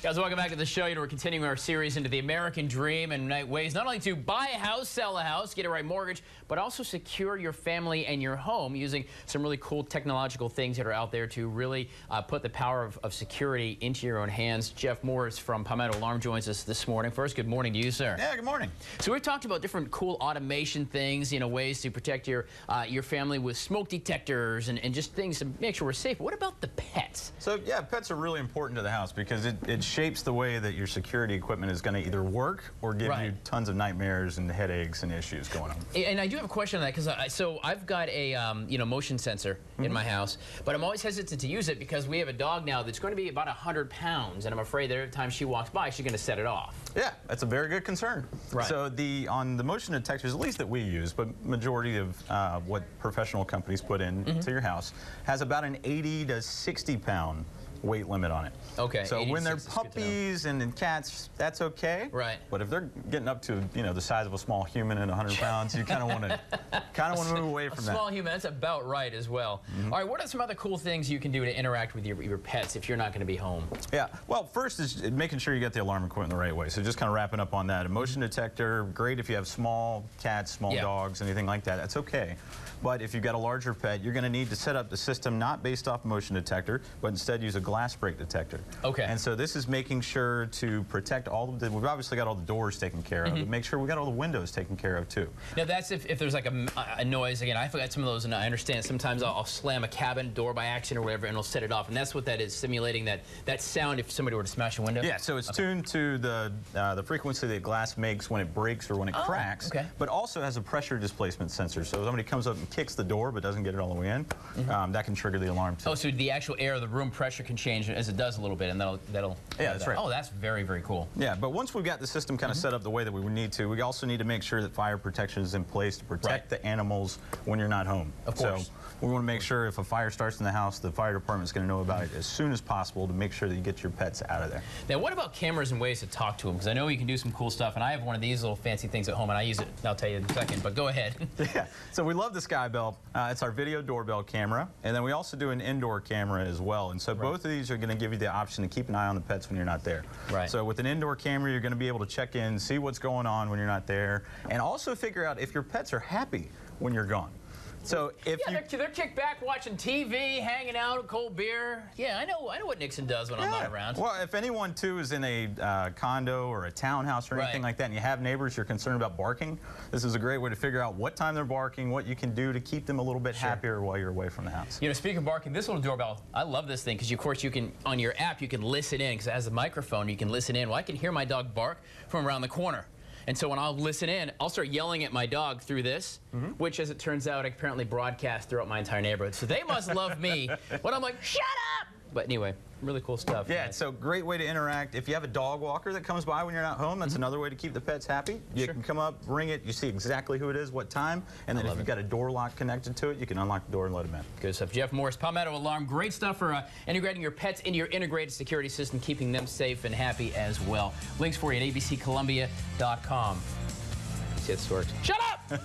Guys, welcome back to the show. We're continuing our series into the American dream and ways not only to buy a house, sell a house, get a right mortgage, but also secure your family and your home using some really cool technological things that are out there to really put the power of security into your own hands. Jeff Morris from Palmetto Alarm joins us this morning. First, good morning to you, sir. Yeah, good morning. So we've talked about different cool automation things, ways to protect your family with smoke detectors and just things to make sure we're safe. But what about the pets? So yeah, pets are really important to the house because it shapes the way that your security equipment is going to either work or give you tons of nightmares and headaches and issues going on. And I do have a question on that because so I've got a motion sensor in my house, but I'm always hesitant to use it because we have a dog now that's going to be about 100 pounds, and I'm afraid that every time she walks by, she's going to set it off. Yeah, that's a very good concern. Right. So on the motion detectors, at least that we use, but majority of what professional companies put into your house, has about an 80 to 60 pound weight limit on it. Okay. So when they're puppies and cats, that's okay. Right. But if they're getting up to the size of a small human and 100 pounds, you kind of want to move away from that. A small human, that's about right as well. All right. What are some other cool things you can do to interact with your pets if you're not going to be home? Yeah. Well, first is making sure you get the alarm equipment the right way. So just kind of wrapping up on that. A motion detector, great if you have small cats, small dogs, anything like that. That's okay. But if you've got a larger pet, you're going to need to set up the system not based off motion detector, but instead use a glass break detector. Okay. And so this is making sure to protect all of the, we've obviously got all the doors taken care of, but make sure we got all the windows taken care of too. Now that's if there's like a noise. Again, I forgot some of those, and I understand sometimes I'll slam a cabin door by accident or whatever, and it'll set it off. And that's what that is, simulating that sound if somebody were to smash a window? Yeah, so it's tuned to the frequency that glass makes when it breaks or when it cracks, but also has a pressure displacement sensor. So if somebody comes up and kicks the door but doesn't get it all the way in, that can trigger the alarm too. Oh, so the actual air of the room pressure can change as it does a little bit, and that'll yeah, that's right. Oh, that's very, very cool. Yeah, but once we've got the system kind of set up the way that we would need to, we also need to make sure that fire protection is in place to protect the animals when you're not home. Of course. So we want to make sure if a fire starts in the house, the fire department is going to know about it as soon as possible to make sure that you get your pets out of there. Now, what about cameras and ways to talk to them? Because I know you can do some cool stuff, and I have one of these little fancy things at home, and I use it. I'll tell you in a second, but go ahead. Yeah, so we love the Skybell. It's our video doorbell camera, and then we also do an indoor camera as well. And so both of these are going to give you the option to keep an eye on the pets when you're not there. Right. So with an indoor camera, you're going to be able to check in, see what's going on when you're not there, and also figure out if your pets are happy when you're gone. So if they're kicked back watching TV, hanging out, a cold beer. Yeah, I know what Nixon does when I'm not around. Well, if anyone too is in a condo or a townhouse or anything like that, and you have neighbors you're concerned about barking, this is a great way to figure out what time they're barking, what you can do to keep them a little bit happier while you're away from the house. Speaking of barking, this little doorbell, I love this thing because of course you can, on your app, you can listen in because it has a microphone. You can listen in. Well, I can hear my dog bark from around the corner. And so when I'll listen in, I'll start yelling at my dog through this, which, as it turns out, apparently broadcasts throughout my entire neighborhood. So they must love me when I'm like, shut up! But anyway, really cool stuff. Yeah, so great way to interact. If you have a dog walker that comes by when you're not home, that's another way to keep the pets happy. You can come up, ring it, you see exactly who it is, what time, and then if you've got a door lock connected to it, you can unlock the door and let them in. Good stuff. Jeff Morris, Palmetto Alarm. Great stuff for integrating your pets into your integrated security system, keeping them safe and happy as well. Links for you at abccolumbia.com. See if this works. Shut up!